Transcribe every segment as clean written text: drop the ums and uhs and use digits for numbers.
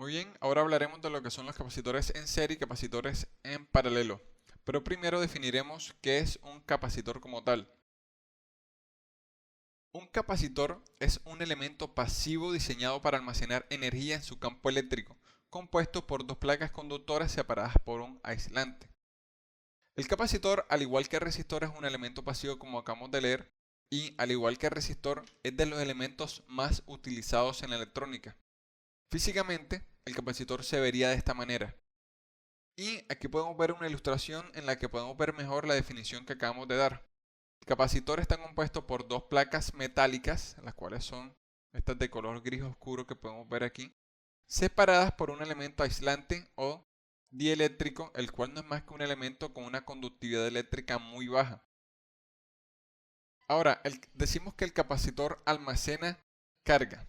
Muy bien, ahora hablaremos de lo que son los capacitores en serie y capacitores en paralelo. Pero primero definiremos qué es un capacitor como tal. Un capacitor es un elemento pasivo diseñado para almacenar energía en su campo eléctrico, compuesto por dos placas conductoras separadas por un aislante. El capacitor, al igual que el resistor, es un elemento pasivo como acabamos de leer, y al igual que el resistor, es de los elementos más utilizados en la electrónica. Físicamente, el capacitor se vería de esta manera. Y aquí podemos ver una ilustración en la que podemos ver mejor la definición que acabamos de dar. El capacitor está compuesto por dos placas metálicas, las cuales son estas de color gris oscuro que podemos ver aquí, separadas por un elemento aislante o dieléctrico, el cual no es más que un elemento con una conductividad eléctrica muy baja. Ahora, decimos que el capacitor almacena carga.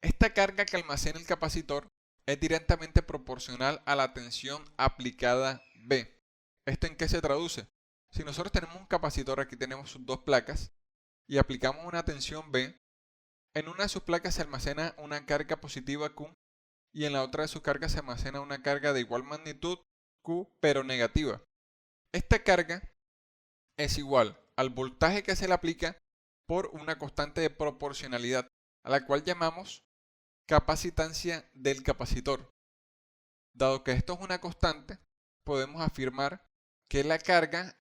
Esta carga que almacena el capacitor es directamente proporcional a la tensión aplicada B. ¿Esto en qué se traduce? Si nosotros tenemos un capacitor, aquí tenemos sus dos placas, y aplicamos una tensión B, en una de sus placas se almacena una carga positiva Q y en la otra de sus cargas se almacena una carga de igual magnitud Q pero negativa. Esta carga es igual al voltaje que se le aplica por una constante de proporcionalidad, a la cual llamamos capacitancia del capacitor. Dado que esto es una constante, podemos afirmar que la carga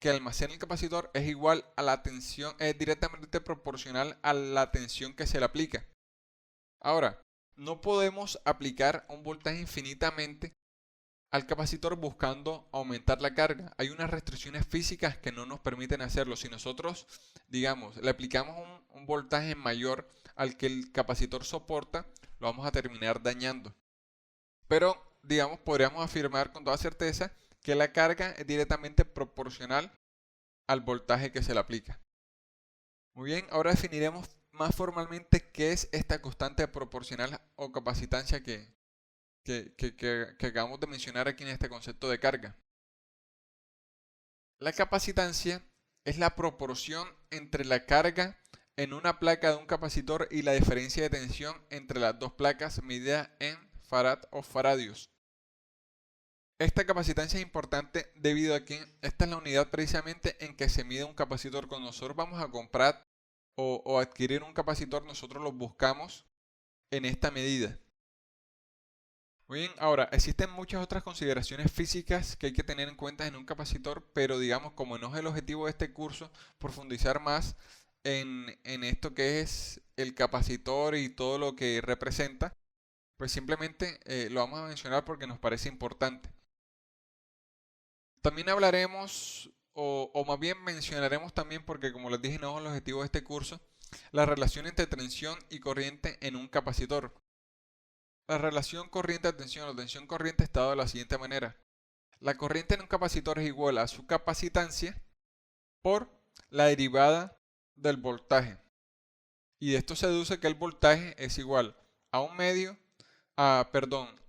que almacena el capacitor es igual a la tensión, es directamente proporcional a la tensión que se le aplica. Ahora, no podemos aplicar un voltaje infinitamente al capacitor buscando aumentar la carga. Hay unas restricciones físicas que no nos permiten hacerlo. Si nosotros, digamos, le aplicamos un voltaje mayor al que el capacitor soporta, lo vamos a terminar dañando. Pero, digamos, podríamos afirmar con toda certeza que la carga es directamente proporcional al voltaje que se le aplica. Muy bien, ahora definiremos más formalmente qué es esta constante proporcional o capacitancia que acabamos de mencionar aquí en este concepto de carga. La capacitancia es la proporción entre la carga en una placa de un capacitor y la diferencia de tensión entre las dos placas medida en farad o faradios. Esta capacitancia es importante debido a que esta es la unidad precisamente en que se mide un capacitor. Cuando nosotros vamos a comprar o adquirir un capacitor, nosotros lo buscamos en esta medida. Muy bien, ahora existen muchas otras consideraciones físicas que hay que tener en cuenta en un capacitor, pero digamos, como no es el objetivo de este curso, profundizar más en esto que es el capacitor y todo lo que representa, pues simplemente lo vamos a mencionar porque nos parece importante. También hablaremos, o más bien mencionaremos también, porque como les dije, no es el objetivo de este curso, la relación entre tensión y corriente en un capacitor. La relación corriente-tensión o tensión-corriente está de la siguiente manera. La corriente en un capacitor es igual a su capacitancia por la derivada del voltaje. Y de esto se deduce que el voltaje es igual a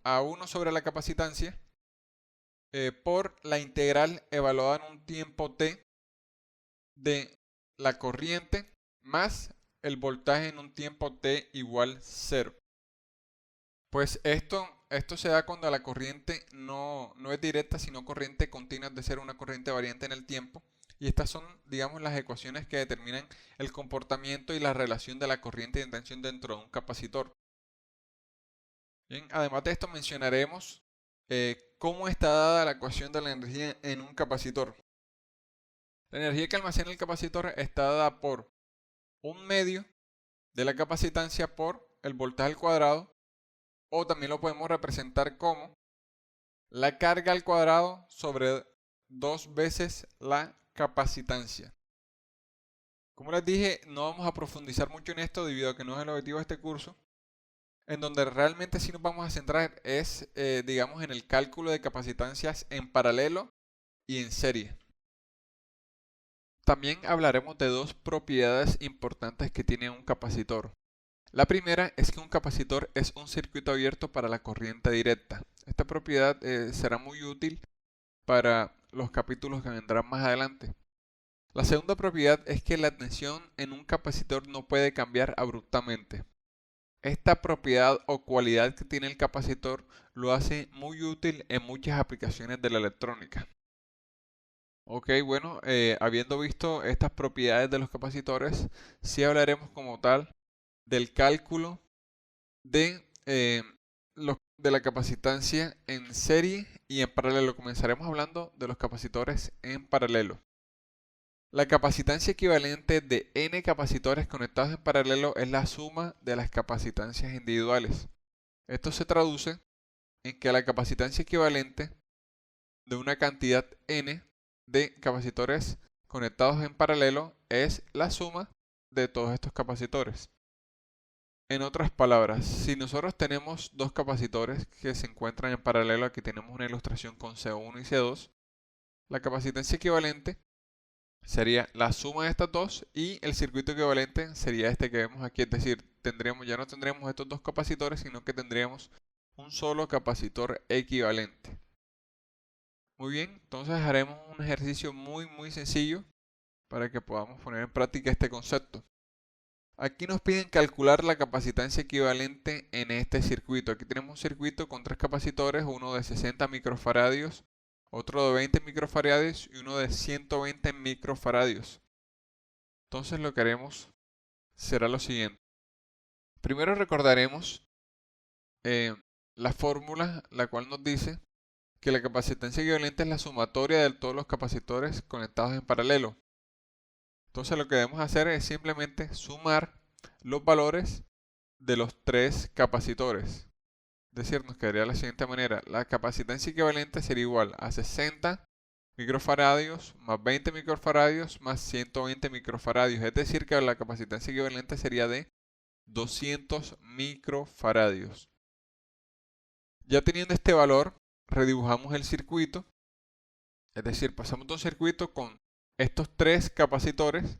a 1 sobre la capacitancia por la integral evaluada en un tiempo t de la corriente más el voltaje en un tiempo t igual 0. Pues esto se da cuando la corriente no es directa, sino corriente continua, de ser una corriente variante en el tiempo. Y estas son, digamos, las ecuaciones que determinan el comportamiento y la relación de la corriente y de tensión dentro de un capacitor. Bien, además de esto mencionaremos cómo está dada la ecuación de la energía en un capacitor. La energía que almacena el capacitor está dada por un medio de la capacitancia por el voltaje al cuadrado, o también lo podemos representar como la carga al cuadrado sobre 2 veces la capacitancia. Como les dije, no vamos a profundizar mucho en esto debido a que no es el objetivo de este curso. En donde realmente sí nos vamos a centrar es, digamos, en el cálculo de capacitancias en paralelo y en serie. También hablaremos de dos propiedades importantes que tiene un capacitor. La primera es que un capacitor es un circuito abierto para la corriente directa. Esta propiedad será muy útil para los capítulos que vendrán más adelante. La segunda propiedad es que la tensión en un capacitor no puede cambiar abruptamente. Esta propiedad o cualidad que tiene el capacitor lo hace muy útil en muchas aplicaciones de la electrónica. Ok, bueno, habiendo visto estas propiedades de los capacitores, sí hablaremos como tal del cálculo de la capacitancia en serie y en paralelo. Comenzaremos hablando de los capacitores en paralelo. La capacitancia equivalente de n capacitores conectados en paralelo es la suma de las capacitancias individuales. Esto se traduce en que la capacitancia equivalente de una cantidad n de capacitores conectados en paralelo es la suma de todos estos capacitores. En otras palabras, si nosotros tenemos dos capacitores que se encuentran en paralelo, aquí tenemos una ilustración con C1 y C2, la capacitancia equivalente sería la suma de estas dos y el circuito equivalente sería este que vemos aquí, es decir, ya no tendríamos estos dos capacitores, sino que tendríamos un solo capacitor equivalente. Muy bien, entonces haremos un ejercicio muy sencillo para que podamos poner en práctica este concepto. Aquí nos piden calcular la capacitancia equivalente en este circuito. Aquí tenemos un circuito con tres capacitores, uno de 60 microfaradios, otro de 20 microfaradios y uno de 120 microfaradios. Entonces lo que haremos será lo siguiente. Primero recordaremos la fórmula, la cual nos dice que la capacitancia equivalente es la sumatoria de todos los capacitores conectados en paralelo. Entonces lo que debemos hacer es simplemente sumar los valores de los tres capacitores. Es decir, nos quedaría de la siguiente manera. La capacitancia equivalente sería igual a 60 microfaradios más 20 microfaradios más 120 microfaradios. Es decir, que la capacitancia equivalente sería de 200 microfaradios. Ya teniendo este valor, redibujamos el circuito. Es decir, pasamos de un circuito con estos tres capacitores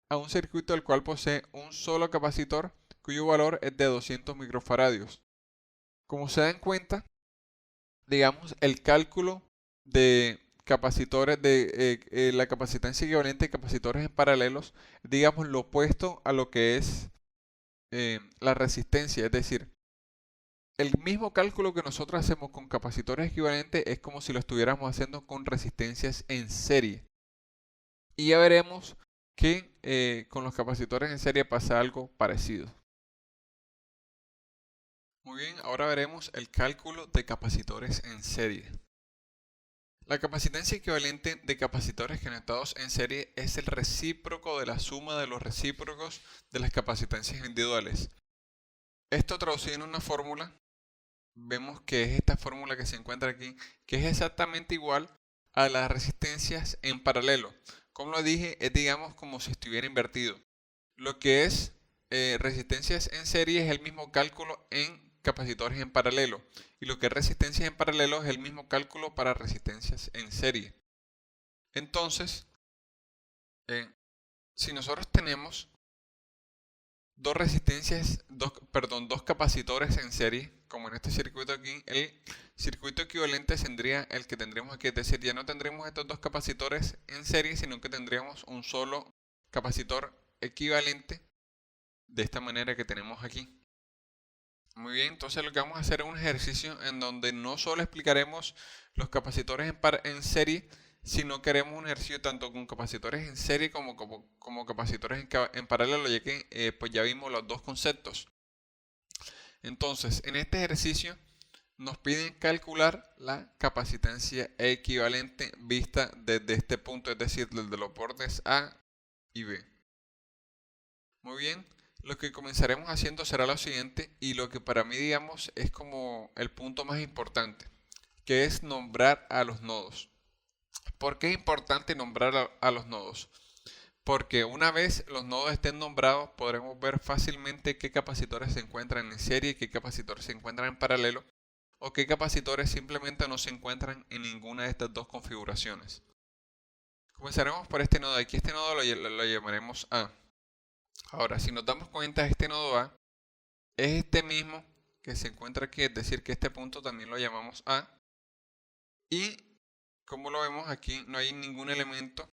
a un circuito el cual posee un solo capacitor cuyo valor es de 200 microfaradios. Como se dan cuenta, digamos, el cálculo de capacitores de la capacitancia equivalente de capacitores en paralelos, digamos, lo opuesto a lo que es la resistencia. Es decir, el mismo cálculo que nosotros hacemos con capacitores equivalentes es como si lo estuviéramos haciendo con resistencias en serie. Y ya veremos que con los capacitores en serie pasa algo parecido. Muy bien, ahora veremos el cálculo de capacitores en serie. La capacitancia equivalente de capacitores conectados en serie es el recíproco de la suma de los recíprocos de las capacitancias individuales. Esto traducido en una fórmula, vemos que es esta fórmula que se encuentra aquí, que es exactamente igual a las resistencias en paralelo. Como lo dije, es digamos como si estuviera invertido. Lo que es resistencias en serie es el mismo cálculo en capacitores en paralelo. Y lo que es resistencias en paralelo es el mismo cálculo para resistencias en serie. Entonces, si nosotros tenemos dos capacitores en serie, como en este circuito aquí, el circuito equivalente tendría el que tendríamos aquí, es decir, ya no tendremos estos dos capacitores en serie, sino que tendríamos un solo capacitor equivalente de esta manera que tenemos aquí. Muy bien, entonces lo que vamos a hacer es un ejercicio en donde no solo explicaremos los capacitores en serie, sino que haremos un ejercicio tanto con capacitores en serie como capacitores en paralelo, ya que pues ya vimos los dos conceptos. Entonces, en este ejercicio nos piden calcular la capacitancia equivalente vista desde este punto, es decir, desde los bordes A y B. Muy bien, lo que comenzaremos haciendo será lo siguiente y lo que para mí, digamos, es como el punto más importante, que es nombrar a los nodos. ¿Por qué es importante nombrar a los nodos? Porque una vez los nodos estén nombrados, podremos ver fácilmente qué capacitores se encuentran en serie, qué capacitores se encuentran en paralelo o qué capacitores simplemente no se encuentran en ninguna de estas dos configuraciones. Comenzaremos por este nodo. Aquí este nodo lo llamaremos A. Ahora, si nos damos cuenta, este nodo A es este mismo que se encuentra aquí, es decir, que este punto también lo llamamos A. Y como lo vemos aquí, no hay ningún elemento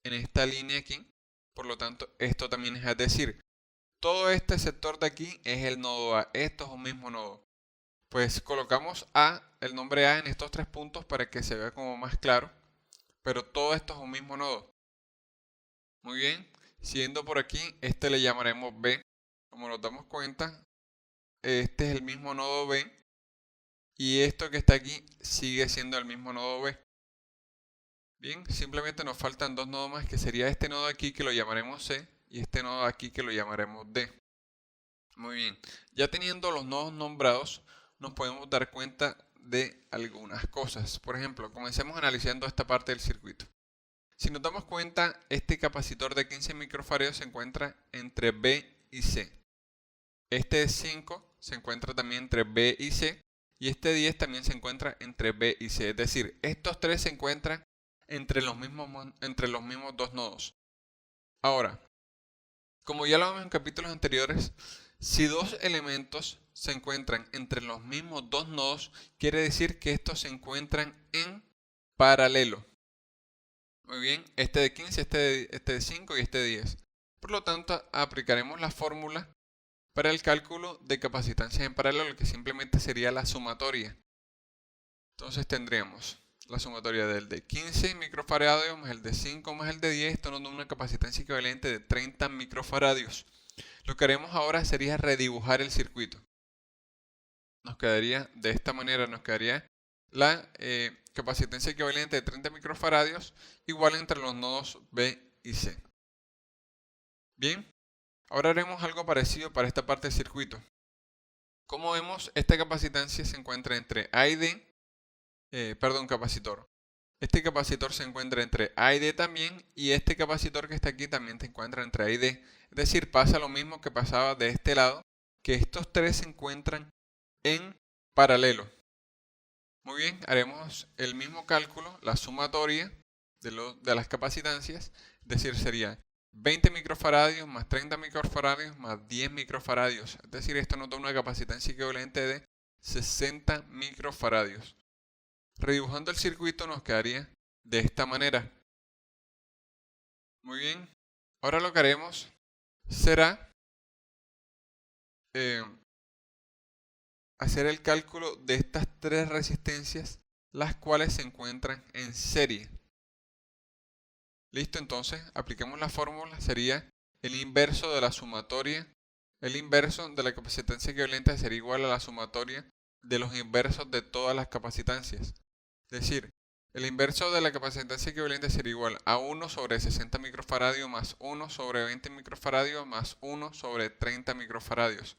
en esta línea aquí. Por lo tanto, esto también es decir, Todo este sector de aquí es el nodo A. Esto es un mismo nodo. Pues colocamos A, el nombre A en estos 3 puntos para que se vea como más claro. Pero todo esto es un mismo nodo. Muy bien. Siguiendo por aquí, este le llamaremos B. Como nos damos cuenta, este es el mismo nodo B. Y esto que está aquí sigue siendo el mismo nodo B. Bien, simplemente nos faltan 2 nodos más, que sería este nodo aquí que lo llamaremos C y este nodo aquí que lo llamaremos D. Muy bien, ya teniendo los nodos nombrados, nos podemos dar cuenta de algunas cosas. Por ejemplo, comencemos analizando esta parte del circuito. Si nos damos cuenta, este capacitor de 15 microfarados se encuentra entre B y C. Este de 5 se encuentra también entre B y C. Y este 10 también se encuentra entre B y C. Es decir, estos 3 se encuentran entre los mismos 2 nodos. Ahora, como ya lo vimos en capítulos anteriores, si 2 elementos se encuentran entre los mismos 2 nodos, quiere decir que estos se encuentran en paralelo. Muy bien, este de 15, este de 5 y este de 10. Por lo tanto, aplicaremos la fórmula para el cálculo de capacitancias en paralelo, que simplemente sería la sumatoria. Entonces tendríamos la sumatoria del de 15 microfaradios más el de 5 más el de 10. Esto nos da una capacitancia equivalente de 30 microfaradios. Lo que haremos ahora sería redibujar el circuito. Nos quedaría de esta manera, nos quedaría la capacitancia equivalente de 30 microfaradios igual entre los nodos B y C. Bien, ahora haremos algo parecido para esta parte del circuito. Como vemos, esta capacitancia se encuentra entre A y D, capacitor. Este capacitor se encuentra entre A y D también, y este capacitor que está aquí también se encuentra entre A y D. Es decir, pasa lo mismo que pasaba de este lado, que estos 3 se encuentran en paralelo. Muy bien, haremos el mismo cálculo, la sumatoria de las capacitancias, es decir, sería 20 microfaradios más 30 microfaradios más 10 microfaradios. Es decir, esto nos da una capacitancia equivalente de 60 microfaradios. Redibujando el circuito nos quedaría de esta manera. Muy bien, ahora lo que haremos será hacer el cálculo de estas 3 resistencias, las cuales se encuentran en serie. Listo, entonces apliquemos la fórmula, sería el inverso de la sumatoria. El inverso de la capacitancia equivalente sería igual a la sumatoria de los inversos de todas las capacitancias. Es decir, el inverso de la capacitancia equivalente sería igual a 1 sobre 60 microfaradios más 1 sobre 20 microfaradios más 1 sobre 30 microfaradios.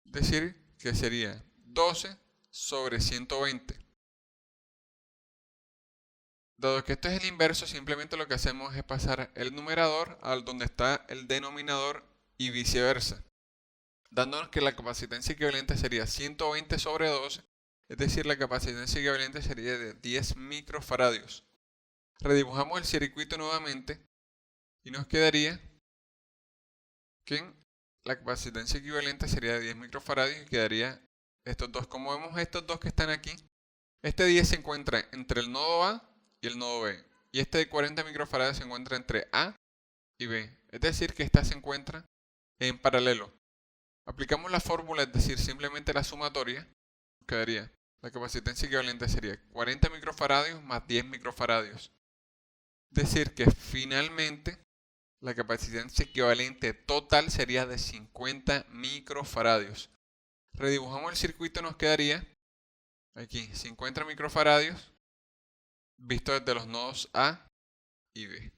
Es decir, que sería 12 sobre 120. Dado que esto es el inverso, simplemente lo que hacemos es pasar el numerador al donde está el denominador y viceversa, dándonos que la capacitancia equivalente sería 120 sobre 12, es decir, la capacitancia equivalente sería de 10 microfaradios. Redibujamos el circuito nuevamente y nos quedaría que la capacitancia equivalente sería de 10 microfaradios y quedaría estos dos. Como vemos, estos dos que están aquí, este 10 se encuentra entre el nodo A y el nodo B, y este de 40 microfarados se encuentra entre A y B, es decir, que esta se encuentra en paralelo. Aplicamos la fórmula, es decir, simplemente la sumatoria, quedaría la capacitancia equivalente sería 40 microfaradios más 10 microfaradios. Es decir, que finalmente la capacitancia equivalente total sería de 50 microfaradios. Redibujamos el circuito, nos quedaría aquí 50 microfaradios visto desde los nodos A y B.